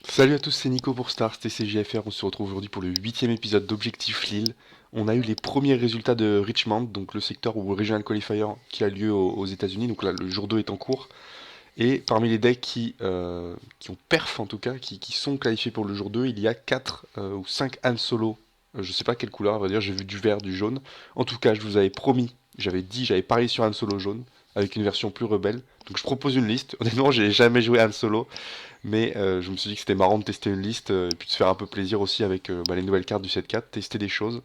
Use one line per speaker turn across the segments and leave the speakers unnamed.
Salut à tous, c'est Nico pour Stars TCGFR. On se retrouve aujourd'hui pour le 8e épisode d'Objectif Lille. On a eu les premiers résultats de Richmond, donc le secteur ou Regional Qualifier qui a lieu aux États-Unis. Donc là, le jour 2 est en cours. Et parmi les decks qui ont perf en tout cas, qui sont qualifiés pour le jour 2, il y a 4 ou 5 Han Solo. Je sais pas quelle couleur, à vrai dire, j'ai vu du vert, du jaune. En tout cas, je vous avais promis, j'avais parié sur Han Solo jaune, avec une version plus rebelle. Donc je propose une liste. Honnêtement, j'ai jamais joué Han Solo. Mais je me suis dit que c'était marrant de tester une liste et puis de se faire un peu plaisir aussi avec les nouvelles cartes du set 4, tester des choses.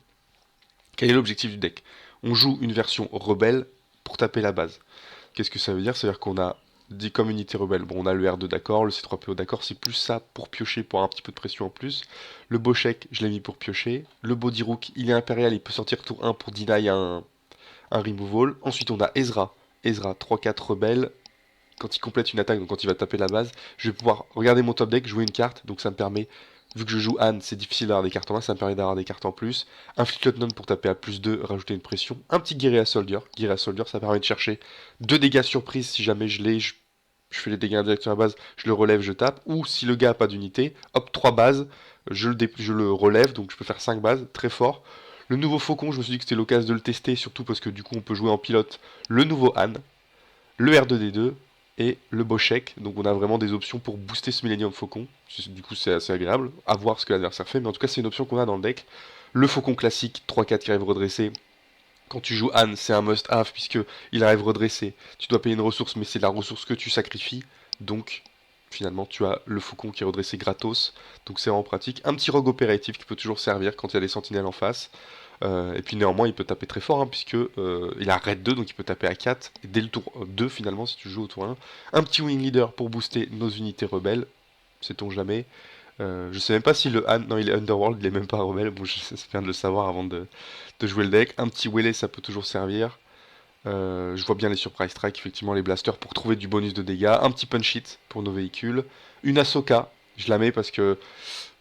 Quel est l'objectif du deck? On joue une version rebelle pour taper la base. Qu'est-ce que ça veut dire? C'est-à-dire qu'on a 10 communautés rebelles. Bon, on a le R2 d'accord, le C3PO d'accord, c'est plus ça pour piocher, pour avoir un petit peu de pression en plus. Le Boshek, je l'ai mis pour piocher. Le Bodirook, il est impérial, il peut sortir tour 1 pour deny un removal. Ensuite, on a Ezra. Ezra 3-4 rebelle, quand il complète une attaque, donc quand il va taper la base, je vais pouvoir regarder mon top deck, jouer une carte, donc ça me permet, vu que je joue Anne, c'est difficile d'avoir des cartes en main, ça me permet d'avoir des cartes en plus. Un Fleet Lieutenant pour taper à plus 2, rajouter une pression. Un petit Guerrier Soldier. Guerrier Soldier, ça permet de chercher 2 dégâts surprise si jamais je l'ai, je fais les dégâts indirects sur la base, je le relève, je tape. Ou si le gars n'a pas d'unité, hop, 3 bases, je le relève, donc je peux faire 5 bases, très fort. Le nouveau Faucon, je me suis dit que c'était l'occasion de le tester, surtout parce que du coup on peut jouer en pilote le nouveau Anne, le R2D2 et le Boshek. Donc on a vraiment des options pour booster ce Millennium Faucon. Du coup c'est assez agréable à voir ce que l'adversaire fait, mais en tout cas c'est une option qu'on a dans le deck. Le Faucon classique 3-4 qui arrive redressé. Quand tu joues Anne, c'est un must-have puisque il arrive redressé. Tu dois payer une ressource, mais c'est la ressource que tu sacrifies. Donc finalement tu as le Faucon qui est redressé gratos. Donc c'est vraiment pratique. Un petit rogue opératif qui peut toujours servir quand il y a des sentinelles en face. Et puis néanmoins, il peut taper très fort, hein, puisque il a raid 2, donc il peut taper à 4 dès le tour 2 finalement, si tu joues au tour 1. Un petit wing leader pour booster nos unités rebelles, sait-on jamais. Je sais même pas si le Han, non il est Underworld, il est même pas rebelle, bon je viens de le savoir avant de jouer le deck. Un petit Wele, ça peut toujours servir. Je vois bien les surprise strike, effectivement les blasters pour trouver du bonus de dégâts. Un petit punch hit pour nos véhicules. Une Ahsoka, je la mets parce que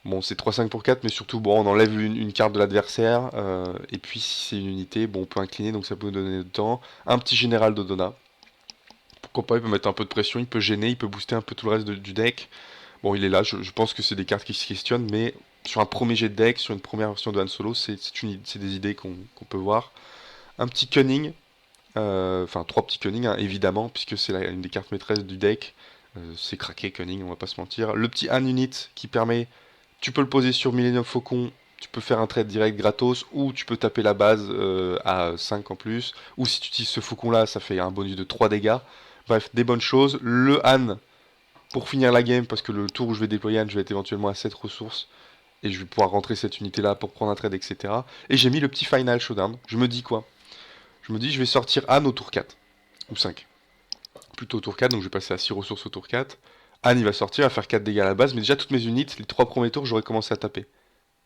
bon, c'est 3-5 pour 4, mais surtout, bon, on enlève une carte de l'adversaire. Et puis, si c'est une unité, bon, on peut incliner, donc ça peut nous donner du temps. Un petit général d'Odona. Pourquoi pas, il peut mettre un peu de pression, il peut gêner, il peut booster un peu tout le reste du deck. Bon, il est là, je pense que c'est des cartes qui se questionnent, mais sur un premier jet de deck, sur une première version de Han Solo, c'est des idées qu'on peut voir. Un petit Cunning, enfin 3 petits Cunning, hein, évidemment, puisque c'est une des cartes maîtresses du deck. C'est craqué, Cunning, on va pas se mentir. Le petit Han Unit qui permet, tu peux le poser sur Millennium Faucon, tu peux faire un trade direct gratos, ou tu peux taper la base à 5 en plus, ou si tu utilises ce Faucon là, ça fait un bonus de 3 dégâts. Bref, des bonnes choses. Le Han pour finir la game, parce que le tour où je vais déployer Han, je vais être éventuellement à 7 ressources, et je vais pouvoir rentrer cette unité là pour prendre un trade, etc. Et j'ai mis le petit Final Showdown. Je me dis quoi? Je me dis je vais sortir Han au tour 4, ou 5. Plutôt au tour 4, donc je vais passer à 6 ressources au tour 4. Han il va sortir, il va faire 4 dégâts à la base, mais déjà toutes mes unités, les 3 premiers tours, j'aurais commencé à taper.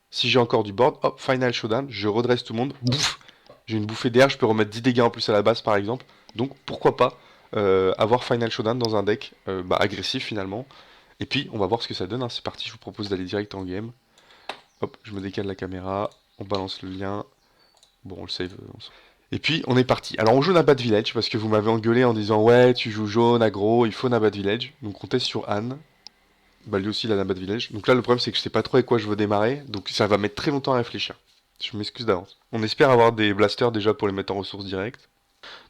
Si j'ai encore du board, hop, Final Showdown, je redresse tout le monde, bouf, j'ai une bouffée d'air, je peux remettre 10 dégâts en plus à la base par exemple. Donc pourquoi pas avoir Final Showdown dans un deck agressif finalement. Et puis on va voir ce que ça donne, hein. C'est parti, je vous propose d'aller direct en game. Hop, je me décale la caméra, on balance le lien. Bon, on le save. Et puis on est parti. Alors on joue Nabat Village parce que vous m'avez engueulé en disant ouais tu joues jaune, aggro, il faut Nabat Village. Donc on teste sur Anne. Bah lui aussi il a Nabat Village. Donc là le problème c'est que je sais pas trop avec quoi je veux démarrer. Donc ça va mettre très longtemps à réfléchir. Je m'excuse d'avance. On espère avoir des blasters déjà pour les mettre en ressources directes.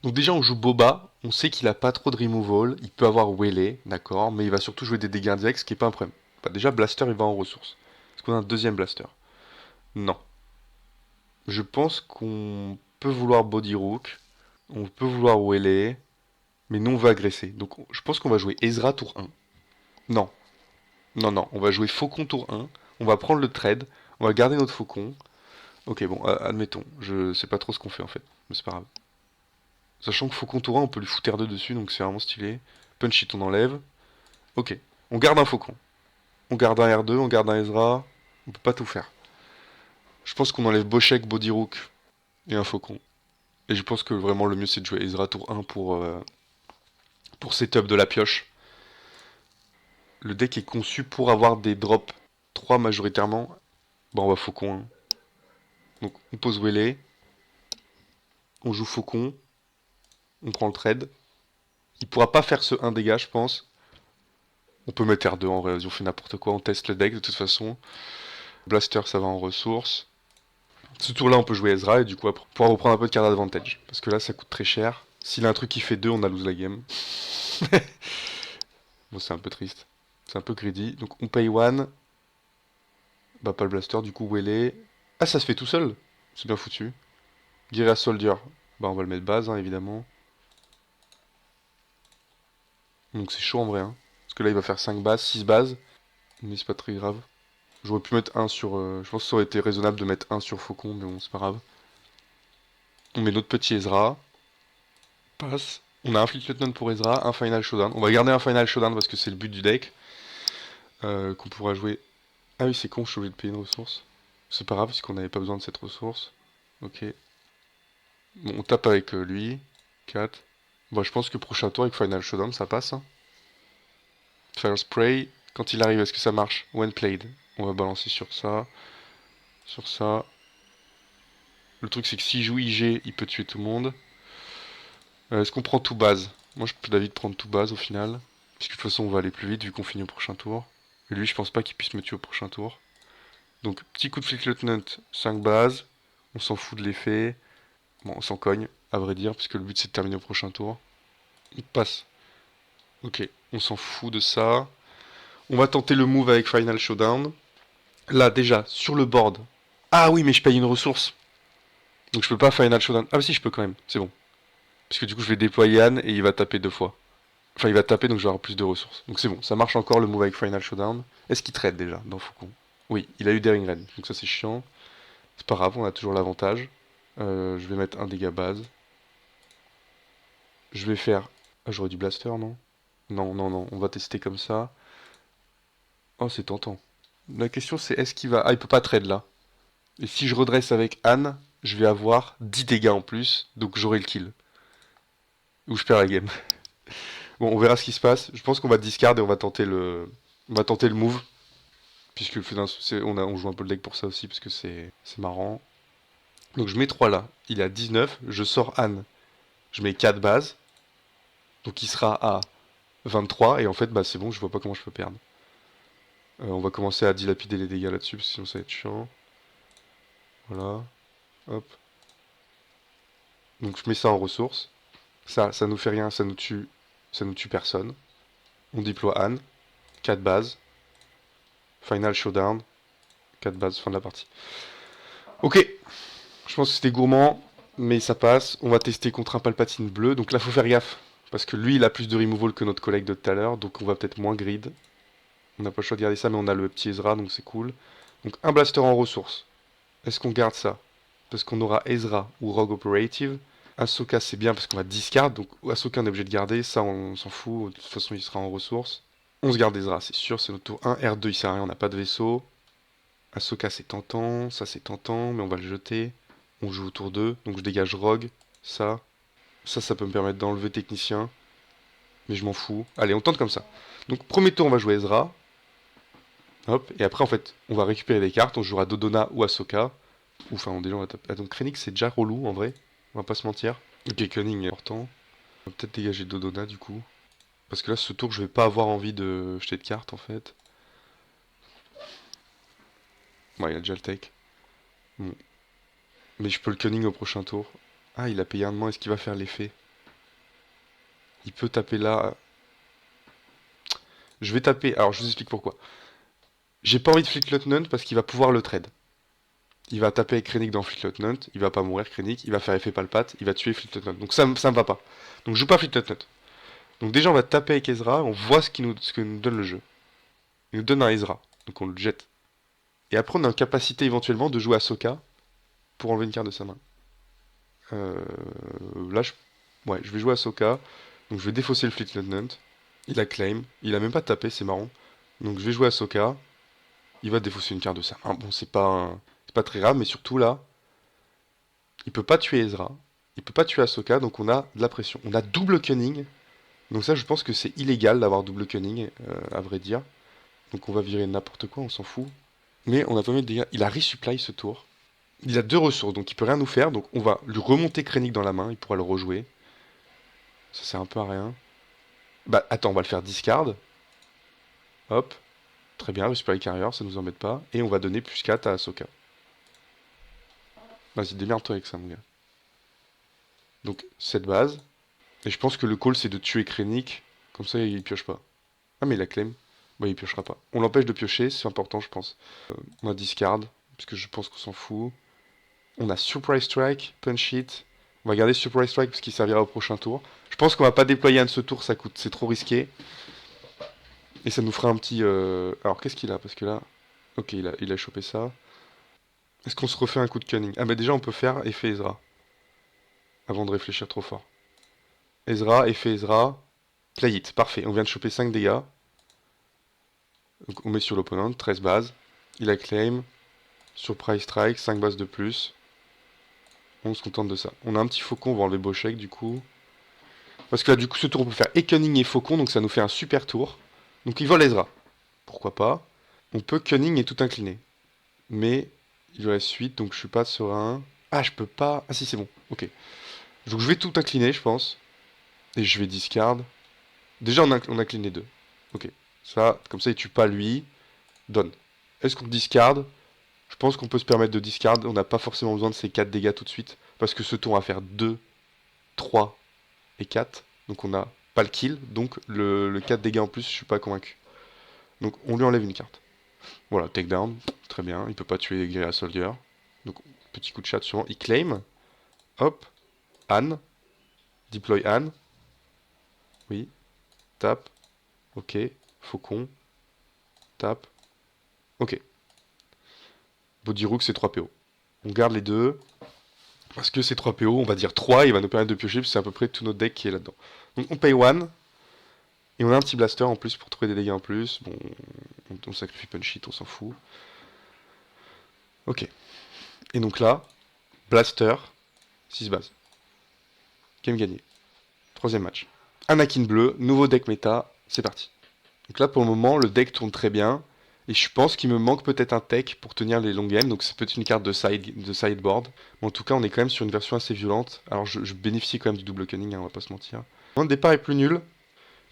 Donc déjà on joue Boba. On sait qu'il a pas trop de removal. Il peut avoir Wele, d'accord. Mais il va surtout jouer des dégâts indirects, ce qui est pas un problème. Bah, déjà Blaster il va en ressources. Est-ce qu'on a un deuxième Blaster? Non. Je pense qu'on peut vouloir Body Rook. On peut vouloir Wele. Mais nous, on veut agresser. Donc, je pense qu'on va jouer Ezra tour 1. Non, non, non. On va jouer Faucon tour 1. On va prendre le trade. On va garder notre Faucon. Ok, bon, admettons. Je sais pas trop ce qu'on fait en fait. Mais c'est pas grave. Sachant que Faucon tour 1, on peut lui foutre R2 dessus. Donc, c'est vraiment stylé. Punch it, on enlève. Ok. On garde un Faucon. On garde un R2. On garde un Ezra. On peut pas tout faire. Je pense qu'on enlève Boshek, Bodyrook et un Faucon. Et je pense que vraiment le mieux c'est de jouer Ezra tour 1 pour setup de la pioche. Le deck est conçu pour avoir des drops 3 majoritairement. Bon, on va Faucon, hein. Donc on pose Wele, on joue Faucon, on prend le trade. Il pourra pas faire ce 1 dégât, je pense. On peut mettre R2 en vrai, vas-y, on fait n'importe quoi, on teste le deck de toute façon. Blaster, ça va en ressources. Ce tour-là, on peut jouer Ezra et du coup, pour pouvoir reprendre un peu de card advantage. Parce que là, ça coûte très cher. S'il a un truc qui fait 2, on a lose la game. Bon, c'est un peu triste. C'est un peu greedy. Donc, on paye 1. Bah, pas le Blaster, du coup, où elle est. Ah, ça se fait tout seul. C'est bien foutu. Guerilla Soldier. Bah, on va le mettre base, hein, évidemment. Donc, c'est chaud en vrai. Hein. Parce que là, il va faire 5 bases, 6 bases. Mais c'est pas très grave. J'aurais pu mettre un sur... je pense que ça aurait été raisonnable de mettre un sur Faucon, mais bon, c'est pas grave. On met notre petit Ezra. Passe. On a un Fleet Lieutenant pour Ezra, un Final Showdown. On va garder un Final Showdown parce que c'est le but du deck. Qu'on pourra jouer... Ah oui, c'est con, je suis obligé de payer une ressource. C'est pas grave, parce qu'on n'avait pas besoin de cette ressource. Ok. Bon, on tape avec lui. 4. Bon, je pense que prochain tour avec Final Showdown, ça passe. Hein. Fire Spray. Quand il arrive, est-ce que ça marche? When played. On va balancer sur ça. Sur ça. Le truc, c'est que s'il joue IG, il peut tuer tout le monde. Est-ce qu'on prend tout base? Moi, je peux d'avis de prendre tout base au final. Puisque de toute façon, on va aller plus vite vu qu'on finit au prochain tour. Et lui, je pense pas qu'il puisse me tuer au prochain tour. Donc, petit coup de Fleet Lieutenant, 5 bases. On s'en fout de l'effet. Bon, on s'en cogne, à vrai dire, puisque le but c'est de terminer au prochain tour. On passe. Ok, on s'en fout de ça. On va tenter le move avec Final Showdown. Là, déjà, sur le board. Ah oui, mais je paye une ressource. Donc je peux pas Final Showdown. Ah si, je peux quand même, c'est bon. Parce que du coup, je vais déployer Anne et il va taper 2 fois. Enfin, il va taper, donc je vais avoir plus de ressources. Donc c'est bon, ça marche encore le move avec Final Showdown. Est-ce qu'il trade déjà dans Faucon? Oui, il a eu Daring Raid, donc ça c'est chiant. C'est pas grave, on a toujours l'avantage. Je vais mettre un dégât base. Je vais faire... Ah, j'aurais du blaster, non? Non, non, non, on va tester comme ça. Oh, c'est tentant. La question c'est est-ce qu'il va... Ah, il peut pas trade là. Et si je redresse avec Anne, je vais avoir 10 dégâts en plus, donc j'aurai le kill. Ou je perds la game. Bon, on verra ce qui se passe. Je pense qu'on va discard et on va tenter le... On va tenter le move. Puisque on joue un peu le deck pour ça aussi, parce que c'est marrant. Donc je mets 3 là. Il est à 19, je sors Anne. Je mets 4 bases. Donc il sera à 23, et en fait, bah c'est bon, je vois pas comment je peux perdre. On va commencer à dilapider les dégâts là-dessus, parce que sinon ça va être chiant. Voilà. Hop. Donc je mets ça en ressources. Ça nous fait rien, ça nous tue personne. On déploie Anne. 4 bases. Final Showdown. 4 bases, fin de la partie. Ok. Je pense que c'était gourmand, mais ça passe. On va tester contre un Palpatine bleu. Donc là, faut faire gaffe. Parce que lui, il a plus de removal que notre collègue de tout à l'heure. Donc on va peut-être moins grid. On n'a pas le choix de garder ça, mais on a le petit Ezra, donc c'est cool. Donc un blaster en ressources. Est-ce qu'on garde ça? Parce qu'on aura Ezra ou Rogue Operative. Ahsoka, c'est bien parce qu'on va discard. Donc Ahsoka, on est obligé de garder. Ça, on s'en fout. De toute façon, il sera en ressources. On se garde Ezra, c'est sûr. C'est notre tour 1. R2, il sert à rien. On n'a pas de vaisseau. Ahsoka, c'est tentant. Ça, c'est tentant. Mais on va le jeter. On joue au tour 2. Donc je dégage Rogue. Ça. Ça peut me permettre d'enlever Technicien. Mais je m'en fous. Allez, on tente comme ça. Donc premier tour, on va jouer Ezra. Hop. Et après, en fait, on va récupérer des cartes. On jouera Dodona ou Ahsoka. Enfin, déjà, on va taper. Ah, donc Krennic, c'est déjà relou en vrai. On va pas se mentir. Ok, Cunning est important. On va peut-être dégager Dodona du coup. Parce que là, ce tour, je vais pas avoir envie de jeter de cartes en fait. Ouais, il a déjà le tech. Bon. Mais je peux le Cunning au prochain tour. Ah, il a payé un de moins. Est-ce qu'il va faire l'effet? Il peut taper là. Je vais taper. Alors, je vous explique pourquoi. J'ai pas envie de Fleet Lieutenant parce qu'il va pouvoir le trade. Il va taper avec Krennic dans Fleet Lieutenant. Il va pas mourir, Krennic. Il va faire effet palpate. Il va tuer Fleet Lieutenant. Donc ça me va pas. Donc je joue pas Fleet Lieutenant. Donc déjà, on va taper avec Ezra. On voit ce que nous donne le jeu. Il nous donne un Ezra. Donc on le jette. Et après, on a une capacité éventuellement de jouer à Ahsoka pour enlever une carte de sa main. Euh, là, ouais, je vais jouer à Ahsoka. Donc je vais défausser le Fleet Lieutenant. Il a claim. Il a même pas tapé, c'est marrant. Donc je vais jouer à Ahsoka. Il va défausser une carte de sa main. Bon, c'est pas très grave, mais surtout là, il peut pas tuer Ezra. Il peut pas tuer Ahsoka, donc on a de la pression. On a double cunning. Donc ça, je pense que c'est illégal d'avoir double cunning, à vrai dire. Donc on va virer n'importe quoi, on s'en fout. Mais on a pas mis de dégâts. Il a resupply ce tour. Il a 2 ressources, donc il peut rien nous faire. Donc on va lui remonter Krennic dans la main, il pourra le rejouer. Ça sert un peu à rien. Bah attends, on va le faire discard. Hop. Très bien, Resupply Carrier, ça nous embête pas. Et on va donner plus 4 à Ahsoka. Vas-y, démerde-toi avec ça, mon gars. Donc, cette base. Et je pense que le call, c'est de tuer Krennic. Comme ça, il pioche pas. Ah, mais il a claim. Bah, il piochera pas. On l'empêche de piocher, c'est important, je pense. On a discard, parce que je pense qu'on s'en fout. On a Surprise Strike, Punch It. On va garder Surprise Strike parce qu'il servira au prochain tour. Je pense qu'on va pas déployer un de ce tour, ça coûte, c'est trop risqué. Et ça nous fera un petit... Alors, qu'est-ce qu'il a? Parce que là... Ok, il a chopé ça. Est-ce qu'on se refait un coup de cunning? Ah bah déjà, on peut faire effet Ezra. Avant de réfléchir trop fort. Ezra, effet Ezra. Play it, parfait. On vient de choper 5 dégâts. Donc on met sur l'opponent, 13 bases. Il a claim. Surprise Strike, 5 bases de plus. On se contente de ça. On a un petit faucon, on va enlever Boshek du coup. Parce que là, du coup, ce tour, on peut faire et cunning et faucon, donc ça nous fait un super tour. Donc il vole Ezra. Pourquoi pas? On peut cunning et tout incliner. Mais il lui reste 8, donc je suis pas serein. Ah, je peux pas. Ah si, c'est bon. Ok. Donc je vais tout incliner, je pense. Et je vais discard. Déjà, on incline les deux. Ok. Ça, comme ça, il tue pas lui. Donne. Est-ce qu'on discard? Je pense qu'on peut se permettre de discard. On n'a pas forcément besoin de ces 4 dégâts tout de suite. Parce que ce tour, on va faire 2, 3 et 4. Donc on n'a pas le kill. Donc le 4 dégâts en plus, je suis pas convaincu. Donc on lui enlève une carte. Voilà, takedown. Très bien. Il peut pas tuer Guerrilla Soldier. Donc petit coup de chat sûrement. Il claim. Hop. Anne. Deploy Anne. Oui. Tape. Ok. Faucon. Tape. Ok. Body Rook, c'est 3 PO. On garde les deux. Parce que c'est 3 PO, on va dire 3, il va nous permettre de piocher, c'est à peu près tout notre deck qui est là-dedans. Donc on paye 1. Et on a un petit blaster en plus pour trouver des dégâts en plus. Bon, on sacrifie punch it, on s'en fout. Ok. Et donc là, blaster, 6 bases. Game gagné. Troisième match. Anakin bleu, nouveau deck méta, c'est parti. Donc là pour le moment, le deck tourne très bien. Et je pense qu'il me manque peut-être un tech pour tenir les long games, donc c'est peut-être une carte de sideboard. Mais en tout cas, on est quand même sur une version assez violente. Alors je bénéficie quand même du double cunning, hein, on va pas se mentir. Le départ est plus nul,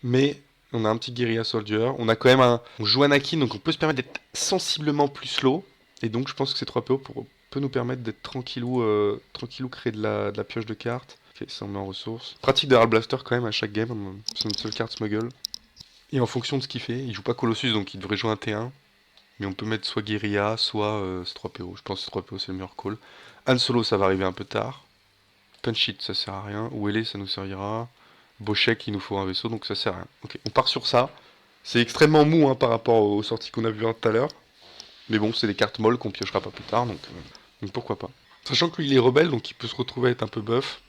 mais on a un petit guerilla soldier. On a quand même un... On joue Anakin, donc on peut se permettre d'être sensiblement plus slow. Et donc je pense que ces 3 PO peut nous permettre d'être tranquillou, tranquillou créer de la pioche de cartes. Ok, ça on met en ressources. Pratique de Hard Blaster quand même à chaque game, c'est notre seule carte smuggle. Et en fonction de ce qu'il fait, il joue pas Colossus donc il devrait jouer un T1. Mais on peut mettre soit Guerilla, soit C3PO. Je pense que C3PO c'est le meilleur call. Han Solo ça va arriver un peu tard. Punch It ça sert à rien. Ouele ça nous servira. Boshek il nous faut un vaisseau donc ça sert à rien. Ok, on part sur ça. C'est extrêmement mou hein, par rapport aux sorties qu'on a vues tout à l'heure. Mais bon, c'est des cartes molles qu'on piochera pas plus tard donc pourquoi pas. Sachant qu'il est rebelle donc il peut se retrouver à être un peu buff.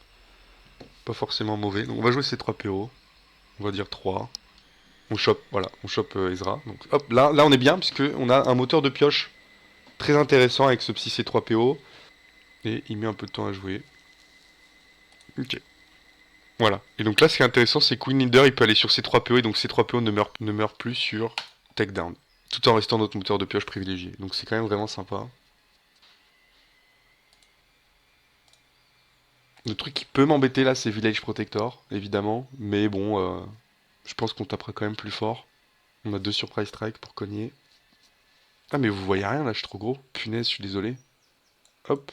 Pas forcément mauvais. Donc on va jouer C3PO. On va dire 3. On chope, voilà, on chope Ezra. Donc hop, là on est bien puisque on a un moteur de pioche très intéressant avec ce petit C3PO. Et il met un peu de temps à jouer. Ok. Voilà. Et donc là ce qui est intéressant c'est que Queen Leader il peut aller sur C3PO et donc C3PO ne meurt plus sur Takedown. Tout en restant notre moteur de pioche privilégié. Donc c'est quand même vraiment sympa. Le truc qui peut m'embêter là c'est Village Protector, évidemment. Mais bon, je pense qu'on tapera quand même plus fort. On a 2 Surprise Strike pour cogner. Ah mais vous voyez rien là, je suis trop gros. Punaise, je suis désolé. Hop.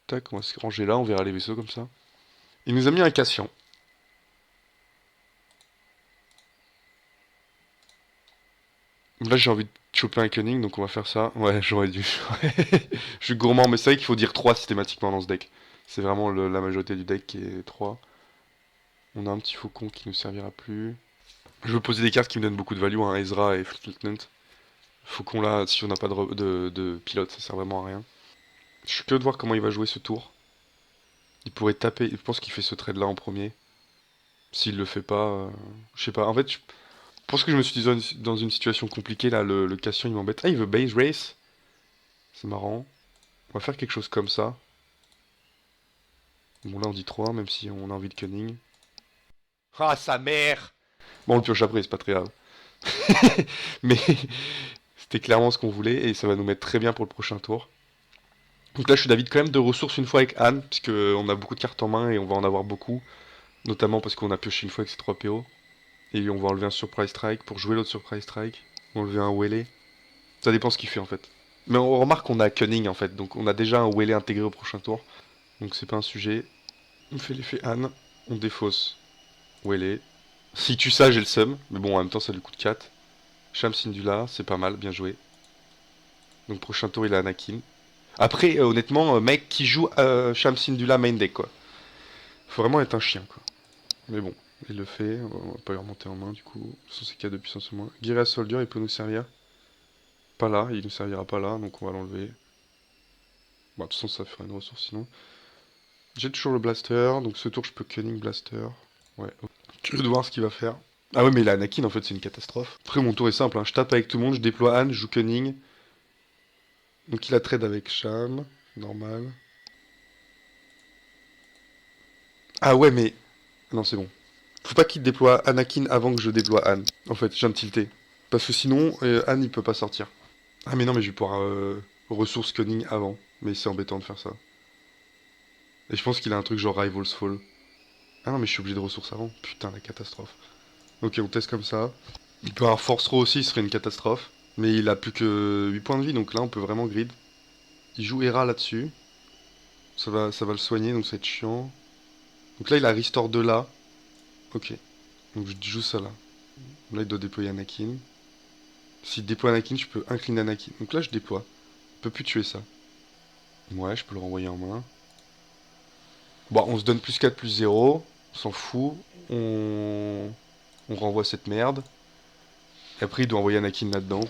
Tac, on va se ranger là, on verra les vaisseaux comme ça. Il nous a mis un Cassian. Là j'ai envie de choper un Cunning, donc on va faire ça. Ouais, j'aurais dû. Je suis gourmand, mais c'est vrai qu'il faut dire 3 systématiquement dans ce deck. C'est vraiment la majorité du deck qui est 3. On a un petit faucon qui nous servira plus. Je veux poser des cartes qui me donnent beaucoup de value, hein, Ezra et Fleet Lieutenant. Faucon là, si on n'a pas de pilote, ça sert vraiment à rien. Je suis curieux de voir comment il va jouer ce tour. Il pourrait taper, je pense qu'il fait ce trade là en premier. S'il le fait pas, je sais pas. En fait, je pense que je me suis dit dans une situation compliquée là, le Cassian il m'embête. Ah, il veut base race. C'est marrant. On va faire quelque chose comme ça. Bon, là on dit 3, même si on a envie de cunning. Ah, sa mère! Bon, on le pioche après, c'est pas très grave. Mais c'était clairement ce qu'on voulait et ça va nous mettre très bien pour le prochain tour. Donc là, je suis d'avis quand même de ressources une fois avec Anne, puisque on a beaucoup de cartes en main et on va en avoir beaucoup. Notamment parce qu'on a pioché une fois avec ces 3 PO. Et on va enlever un Surprise Strike pour jouer l'autre Surprise Strike. enlever un Wele. Ça dépend ce qu'il fait en fait. Mais on remarque qu'on a Cunning en fait, donc on a déjà un Wele intégré au prochain tour. Donc c'est pas un sujet. On fait l'effet Anne, on défausse Wele. Si tu ça, j'ai le seum, mais bon en même temps ça lui coûte 4. Shamsindula, c'est pas mal, bien joué. Donc prochain tour il a Anakin. Après, honnêtement, mec qui joue Shamsindula main deck quoi. Faut vraiment être un chien quoi. Mais bon, il le fait, on va pas lui remonter en main du coup. De toute façon c'est 4 de puissance au moins. Guerilla Soldier, il peut nous servir. Pas là, il nous servira pas là, donc on va l'enlever. Bon, de toute façon ça fera une ressource sinon. J'ai toujours le blaster, donc ce tour je peux Cunning Blaster. Ouais. Curieux de voir ce qu'il va faire. Ah ouais mais il a Anakin en fait c'est une catastrophe. Après mon tour est simple, hein. Je tape avec tout le monde, je déploie Anne, je joue Cunning. Donc il a trade avec Sham, normal. Ah ouais mais... Non c'est bon. Faut pas qu'il déploie Anakin avant que je déploie Anne. En fait, je viens de tilter. Parce que sinon, Anne il peut pas sortir. Ah mais non mais je vais pouvoir ressource Cunning avant. Mais c'est embêtant de faire ça. Et je pense qu'il a un truc genre Rival's Fall. Ah non mais je suis obligé de ressources avant. Putain la catastrophe. Ok on teste comme ça. Il peut avoir Force Throw aussi, ce serait une catastrophe. Mais il a plus que 8 points de vie, donc là on peut vraiment grid. Il joue Hera là-dessus. Ça va le soigner, donc ça va être chiant. Donc là il a Restore 2 là. Ok. Donc je joue ça là. Là il doit déployer Anakin. S'il déploie Anakin, je peux incliner Anakin. Donc là je déploie. Je peux plus tuer ça. Ouais, je peux le renvoyer en main. Bon, on se donne plus 4 plus 0. On s'en fout. On renvoie cette merde. Et après, il doit envoyer Anakin là-dedans.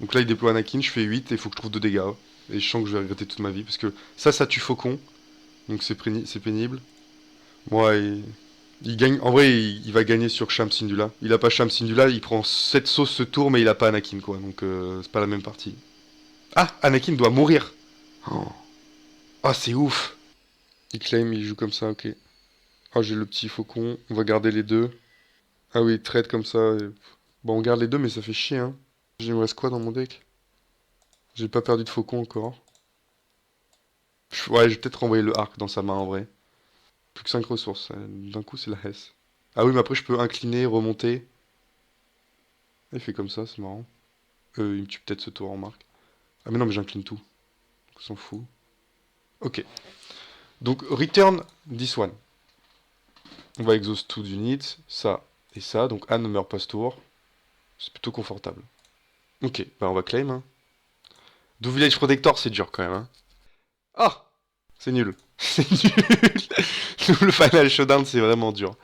Donc là, il déploie Anakin, je fais 8 et il faut que je trouve 2 dégâts. Et je sens que je vais regretter toute ma vie. Parce que ça tue Faucon. Donc c'est pénible. Moi, il gagne. En vrai, il va gagner sur Shamsindula. Il a pas Shamsindula, il prend 7 sauces ce tour, mais il a pas Anakin, quoi. Donc c'est pas la même partie. Ah, Anakin doit mourir. Oh, ah, c'est ouf. Il claim, il joue comme ça, ok. Ah, j'ai le petit Faucon. On va garder les deux. Ah oui, il trade comme ça. Bon, on garde les deux, mais ça fait chier, hein. Il me reste quoi dans mon deck? J'ai pas perdu de Faucon encore. Ouais, je vais peut-être renvoyer le arc dans sa main en vrai. Plus que 5 ressources. D'un coup, c'est la Hesse. Ah oui, mais après, je peux incliner, remonter. Il fait comme ça, c'est marrant. Il me tue peut-être ce tour en marque. Ah, mais non, mais j'incline tout. On s'en fout. Ok. Donc, return this one. On va exhaust tout unit. Ça et ça. Donc, Anne ne meurt pas ce tour. C'est plutôt confortable. Ok, bah on va claim. Hein. Do Village Protector, c'est dur quand même. Hein. Ah, c'est nul. C'est nul. Le Final Showdown, c'est vraiment dur.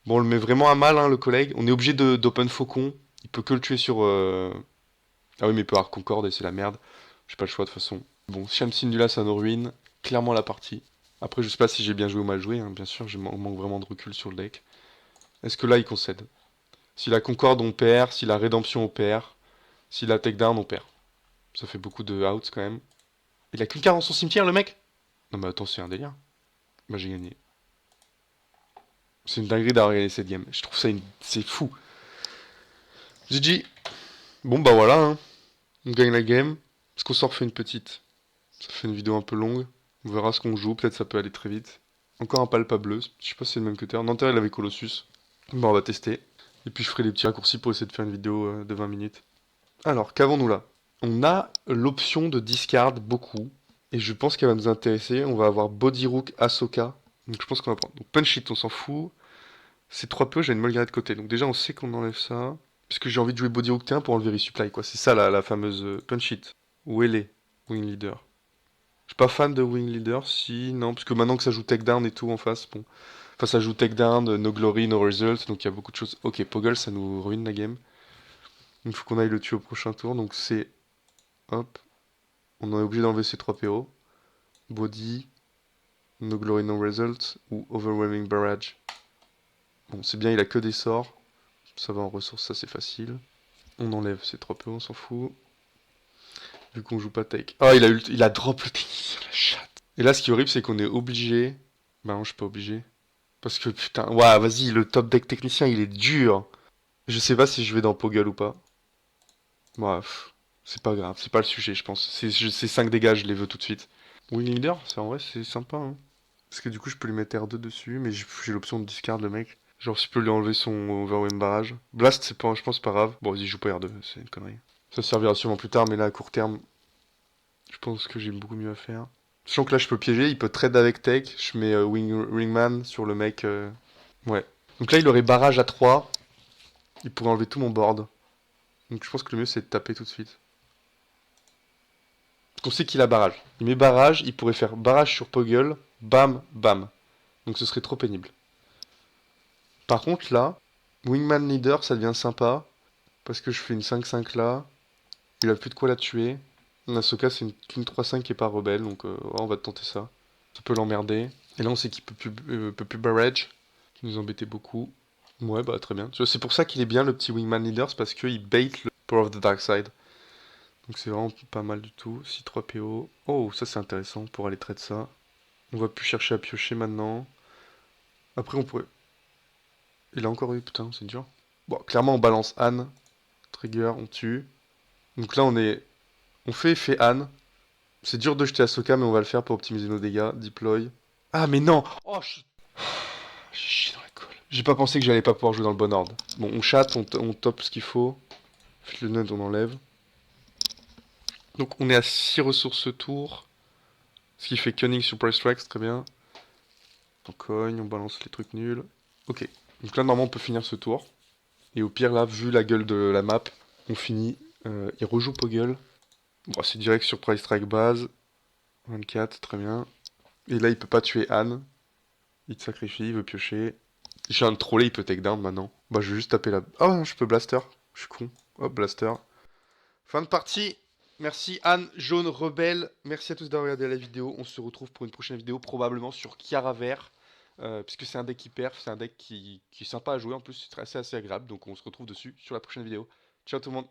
Bon, on le met vraiment à mal, hein, le collègue. On est obligé d'open Faucon. Il peut que le tuer sur... Ah oui, mais il peut avoir Concorde et c'est la merde. J'ai pas le choix de toute façon. Bon, Shamsindula, ça nous ruine clairement la partie. Après, je sais pas si j'ai bien joué ou mal joué. Hein. Bien sûr, on manque vraiment de recul sur le deck. Est-ce que là, il concède? Si la Concorde, on perd. Si la Rédemption, on perd. Si la Takedown, on perd. Ça fait beaucoup de outs quand même. Il a qu'une carte dans son cimetière, le mec? Non mais attends, c'est un délire. Bah j'ai gagné. C'est une dinguerie d'avoir gagné cette game. Je trouve ça c'est fou. GG. Bon bah voilà, hein. On gagne la game. Est-ce qu'on s'en refait une petite? Ça fait une vidéo un peu longue. On verra ce qu'on joue, peut-être ça peut aller très vite. Encore un palpa bleu, je sais pas si c'est le même que Terre. Nanterre il avait Colossus. Bon on va tester. Et puis je ferai des petits raccourcis pour essayer de faire une vidéo de 20 minutes. Alors, qu'avons-nous là? On a l'option de discard beaucoup. Et je pense qu'elle va nous intéresser. On va avoir Bodyrook, Ahsoka. Donc je pense qu'on va prendre. Donc Punch It, on s'en fout. Ces 3 PO, j'ai une Molgara de côté. Donc déjà, on sait qu'on enlève ça. Puisque j'ai envie de jouer Bodyrook T1 pour enlever Resupply, quoi. C'est ça la fameuse Punch It. Où elle est? Wing Leader. Je suis pas fan de Wing Leader, si, non. Parce que maintenant que ça joue Takedown et tout en face, bon. Enfin, ça joue Takedown, No Glory, No Result. Donc il y a beaucoup de choses. Ok, Poggle, ça nous ruine la game. Il faut qu'on aille le tuer au prochain tour. Donc c'est. Hop. On est obligé d'enlever ces 3 PO. Body, No Glory, No Result ou Overwhelming Barrage. Bon, c'est bien, il a que des sorts. Ça va en ressources, ça c'est facile. On enlève ces 3 PO, on s'en fout. Vu qu'on joue pas take. Ah, il a drop le tennis sur la chatte. Et là, ce qui est horrible, c'est qu'on est obligé. Bah non, je suis pas obligé. Parce que putain, ouais, vas-y, le top deck technicien, il est dur. Je sais pas si je vais dans Poggle ou pas. Bref, c'est pas grave, c'est pas le sujet, je pense. Ces 5 dégâts, je les veux tout de suite. Wing Leader, c'est en vrai, c'est sympa, hein. Parce que du coup, je peux lui mettre R2 dessus, mais j'ai l'option de discard le mec. Genre, si je peux lui enlever son Overwhelm Barrage. Blast, c'est pas, je pense, pas grave. Bon, vas-y, joue pas R2, c'est une connerie. Ça servira sûrement plus tard, mais là, à court terme, je pense que j'ai beaucoup mieux à faire. Sachant que là, je peux piéger, il peut trade avec tech. Je mets Wingman sur le mec. Ouais. Donc là, il aurait barrage à 3. Il pourrait enlever tout mon board. Donc je pense que le mieux, c'est de taper tout de suite. On sait qu'il a barrage. Il met barrage, il pourrait faire barrage sur Poggle, bam, bam. Donc ce serait trop pénible. Par contre là, Wingman Leader ça devient sympa. Parce que je fais une 5-5 là. Il a plus de quoi la tuer. Nasoka c'est une 3-5 qui est pas rebelle. Donc ouais, on va tenter ça. Ça peut l'emmerder. Et là on sait qu'il peut plus barrage. Qui nous embêtait beaucoup. Ouais bah très bien. Tu vois, c'est pour ça qu'il est bien le petit Wingman Leader. C'est parce qu'il bait le Power of the Dark Side. Donc c'est vraiment pas mal du tout. 6-3 PO. Oh ça c'est intéressant pour aller trade ça. On va plus chercher à piocher maintenant. Après, on pourrait. Il a encore eu, putain, c'est dur. Bon, clairement, on balance Anne. Trigger, on tue. Donc là, on est. On fait effet Anne. C'est dur de jeter Ahsoka, mais on va le faire pour optimiser nos dégâts. Deploy. Ah, mais non! Oh, j'ai chié dans la colle. J'ai pas pensé que j'allais pas pouvoir jouer dans le bon ordre. Bon, on chatte, on top ce qu'il faut. Fit le node, on enlève. Donc, on est à 6 ressources ce tour. Ce qui fait Cunning sur Price Strikes, très bien. On cogne, on balance les trucs nuls. Ok. Donc là, normalement, on peut finir ce tour. Et au pire, là, vu la gueule de la map, on finit. Il rejoue Poggle. Bon, c'est direct sur Price Strike base. 24, très bien. Et là, il peut pas tuer Anne. Il te sacrifie, il veut piocher. J'ai un trolley, il peut take down maintenant. Bah, je vais juste taper la. Oh non, je peux blaster. Je suis con. Hop, blaster. Fin de partie. Merci Anne, jaune, rebelle. Merci à tous d'avoir regardé la vidéo. On se retrouve pour une prochaine vidéo, probablement sur Kiara Vert. Puisque c'est un deck qui perf, c'est un deck qui est sympa à jouer. En plus, c'est assez agréable. Donc on se retrouve dessus sur la prochaine vidéo. Ciao tout le monde.